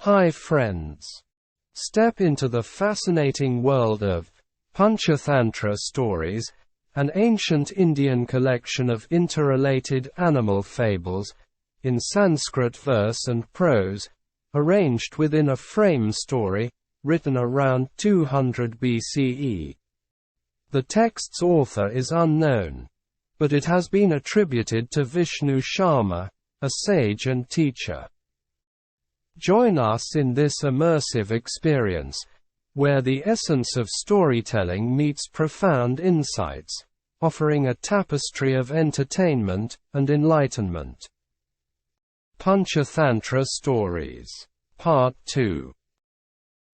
Hi friends! Step into the fascinating world of Panchatantra Stories, an ancient Indian collection of interrelated animal fables, in Sanskrit verse and prose, arranged within a frame story, written around 200 BCE. The text's author is unknown, but it has been attributed to Vishnu Sharma, a sage and teacher. Join us in this immersive experience, where the essence of storytelling meets profound insights, offering a tapestry of entertainment and enlightenment. Panchatantra Stories. Part 2.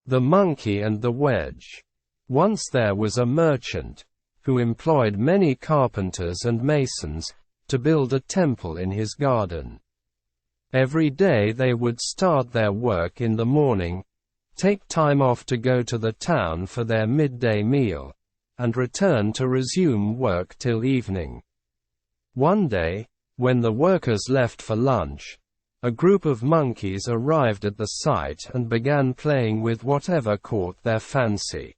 The Monkey and the Wedge. Once there was a merchant, who employed many carpenters and masons, to build a temple in his garden. Every day they would start their work in the morning, take time off to go to the town for their midday meal, and return to resume work till evening. One day, when the workers left for lunch, a group of monkeys arrived at the site and began playing with whatever caught their fancy.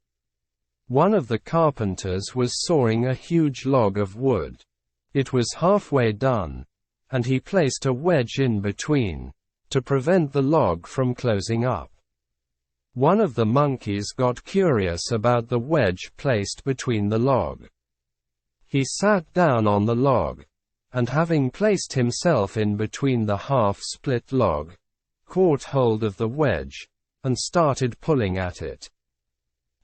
One of the carpenters was sawing a huge log of wood. It was halfway done, and he placed a wedge in between, to prevent the log from closing up. One of the monkeys got curious about the wedge placed between the log. He sat down on the log, and having placed himself in between the half-split log, caught hold of the wedge, and started pulling at it.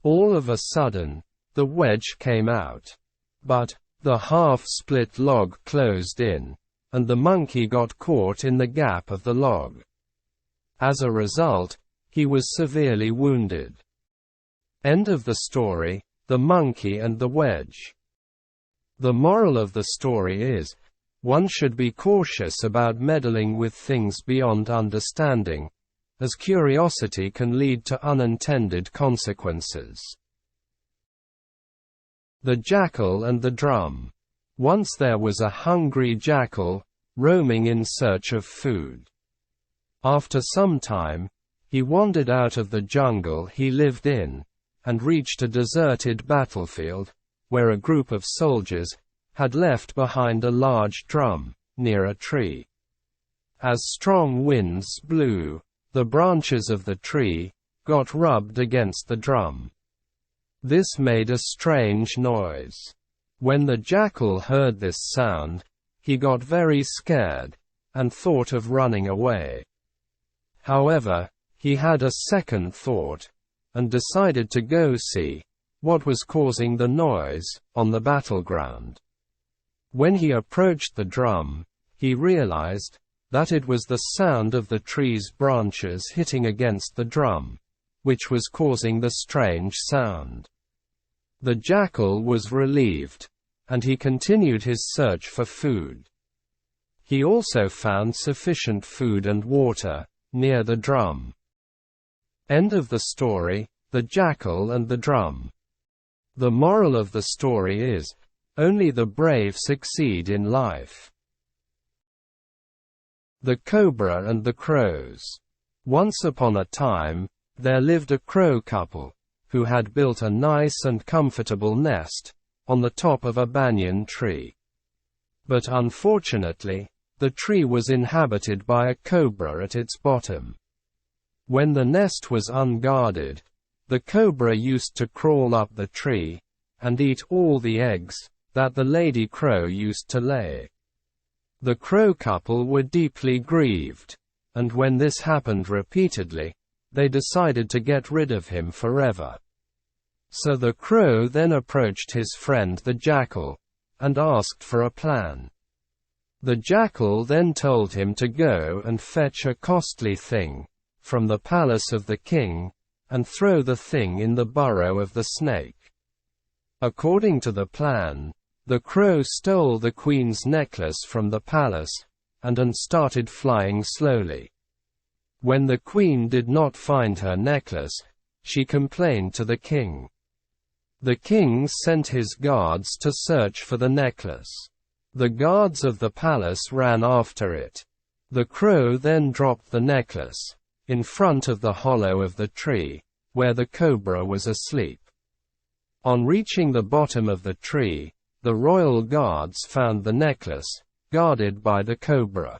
All of a sudden, the wedge came out. But the half-split log closed in, and the monkey got caught in the gap of the log. As a result, he was severely wounded. End of the story, The Monkey and the Wedge. The moral of the story is, one should be cautious about meddling with things beyond understanding, as curiosity can lead to unintended consequences. The Jackal and the Drum. Once there was a hungry jackal, roaming in search of food. After some time, he wandered out of the jungle he lived in, and reached a deserted battlefield, where a group of soldiers had left behind a large drum, near a tree. As strong winds blew, the branches of the tree got rubbed against the drum. This made a strange noise. When the jackal heard this sound, he got very scared, and thought of running away. However, he had a second thought, and decided to go see what was causing the noise on the battleground. When he approached the drum, he realized that it was the sound of the tree's branches hitting against the drum, which was causing the strange sound. The jackal was relieved, and he continued his search for food. He also found sufficient food and water near the drum. End of the story, The Jackal and the Drum. The moral of the story is, only the brave succeed in life. The Cobra and the Crows. Once upon a time, there lived a crow couple, who had built a nice and comfortable nest on the top of a banyan tree. But unfortunately, the tree was inhabited by a cobra at its bottom. When the nest was unguarded, the cobra used to crawl up the tree and eat all the eggs that the lady crow used to lay. The crow couple were deeply grieved, and when this happened repeatedly, they decided to get rid of him forever. So the crow then approached his friend the jackal, and asked for a plan. The jackal then told him to go and fetch a costly thing from the palace of the king, and throw the thing in the burrow of the snake. According to the plan, the crow stole the queen's necklace from the palace, and started flying slowly. When the queen did not find her necklace, she complained to the king. The king sent his guards to search for the necklace. The guards of the palace ran after it. The crow then dropped the necklace, in front of the hollow of the tree, where the cobra was asleep. On reaching the bottom of the tree, the royal guards found the necklace, guarded by the cobra.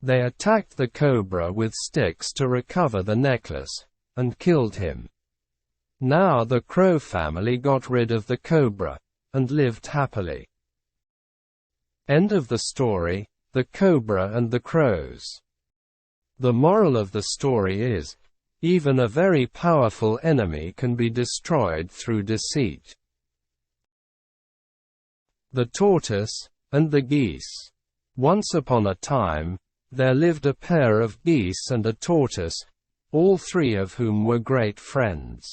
They attacked the cobra with sticks to recover the necklace, and killed him. Now the crow family got rid of the cobra, and lived happily. End of the story, The Cobra and the Crows. The moral of the story is, even a very powerful enemy can be destroyed through deceit. The Tortoise and the Geese. Once upon a time, there lived a pair of geese and a tortoise, all three of whom were great friends.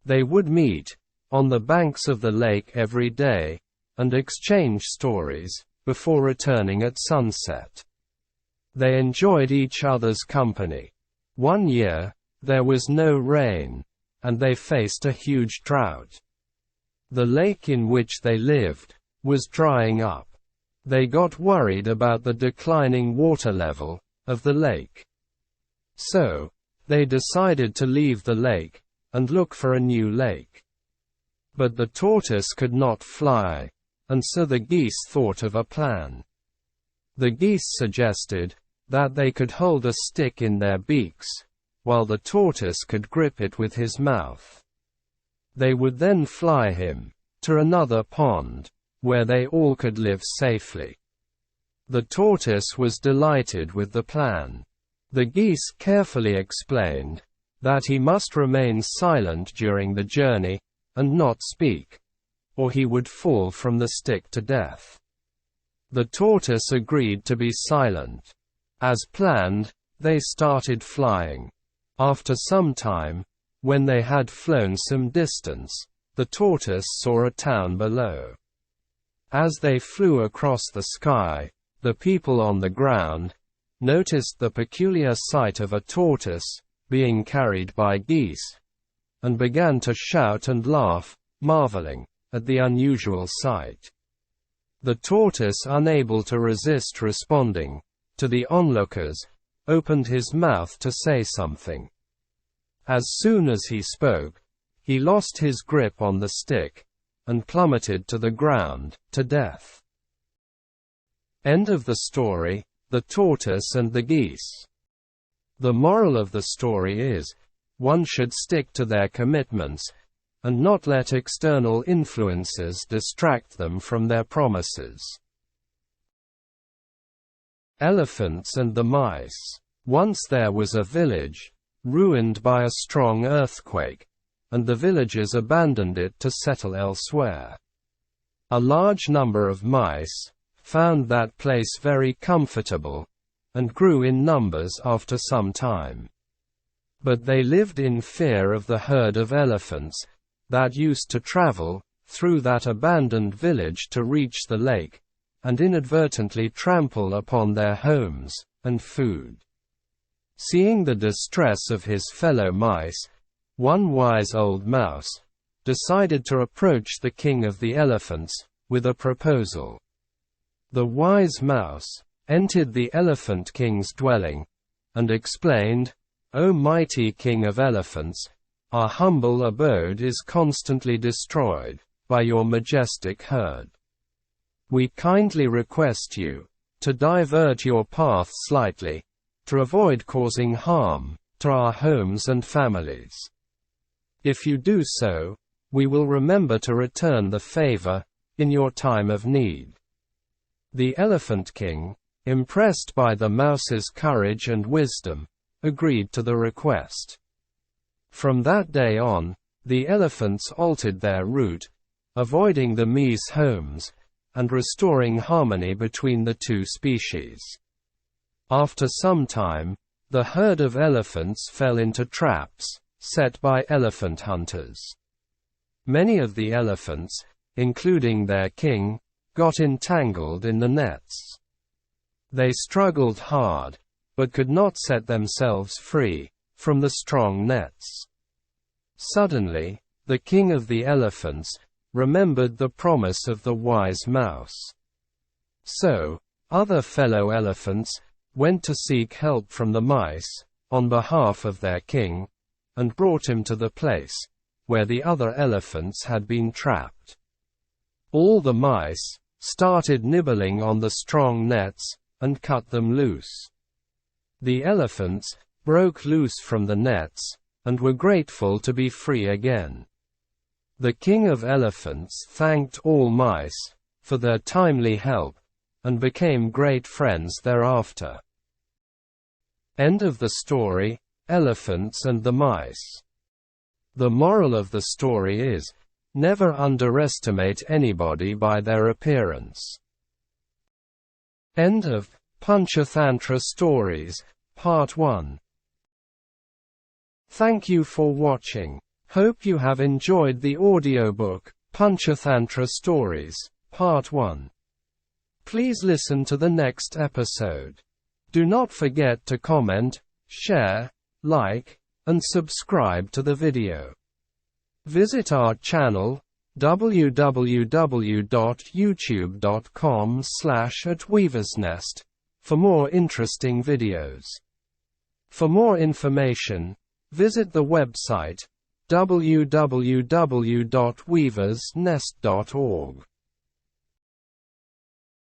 They would meet on the banks of the lake every day, and exchange stories, before returning at sunset. They enjoyed each other's company. One year, there was no rain, and they faced a huge drought. The lake in which they lived was drying up. They got worried about the declining water level of the lake. So, they decided to leave the lake and look for a new lake. But the tortoise could not fly, and so the geese thought of a plan. The geese suggested that they could hold a stick in their beaks, while the tortoise could grip it with his mouth. They would then fly him to another pond, where they all could live safely. The tortoise was delighted with the plan. The geese carefully explained that he must remain silent during the journey, and not speak, or he would fall from the stick to death. The tortoise agreed to be silent. As planned, they started flying. After some time, when they had flown some distance, the tortoise saw a town below. As they flew across the sky, the people on the ground noticed the peculiar sight of a tortoise being carried by geese, and began to shout and laugh, marveling at the unusual sight. The tortoise, unable to resist responding to the onlookers, opened his mouth to say something. As soon as he spoke, he lost his grip on the stick, and plummeted to the ground, to death. End of the story, The Tortoise and the Geese. The moral of the story is, one should stick to their commitments, and not let external influences distract them from their promises. Elephants and the Mice. Once there was a village, ruined by a strong earthquake, and the villagers abandoned it to settle elsewhere. A large number of mice found that place very comfortable, and grew in numbers after some time. But they lived in fear of the herd of elephants that used to travel through that abandoned village to reach the lake, and inadvertently trample upon their homes and food. Seeing the distress of his fellow mice, one wise old mouse decided to approach the king of the elephants with a proposal. The wise mouse entered the elephant king's dwelling and explained, "O mighty king of elephants, our humble abode is constantly destroyed by your majestic herd. We kindly request you to divert your path slightly, to avoid causing harm to our homes and families. If you do so, we will remember to return the favor in your time of need." The Elephant King, impressed by the mouse's courage and wisdom, agreed to the request. From that day on, the elephants altered their route, avoiding the mice homes, and restoring harmony between the two species. After some time, the herd of elephants fell into traps set by elephant hunters. Many of the elephants, including their king, got entangled in the nets. They struggled hard, but could not set themselves free from the strong nets. Suddenly, the king of the elephants remembered the promise of the wise mouse. So, other fellow elephants went to seek help from the mice, on behalf of their king, and brought him to the place where the other elephants had been trapped. All the mice started nibbling on the strong nets, and cut them loose. The elephants broke loose from the nets, and were grateful to be free again. The king of elephants thanked all mice for their timely help, and became great friends thereafter. End of the story, Elephants and the Mice. The moral of the story is, never underestimate anybody by their appearance. End of Panchatantra Stories, Part 1. Thank you for watching. Hope you have enjoyed the audiobook, Panchatantra Stories, Part 1. Please listen to the next episode. Do not forget to comment, share, like, and subscribe to the video. Visit our channel, www.youtube.com/@weaversnest, for more interesting videos. For more information, visit the website, www.weaversnest.org.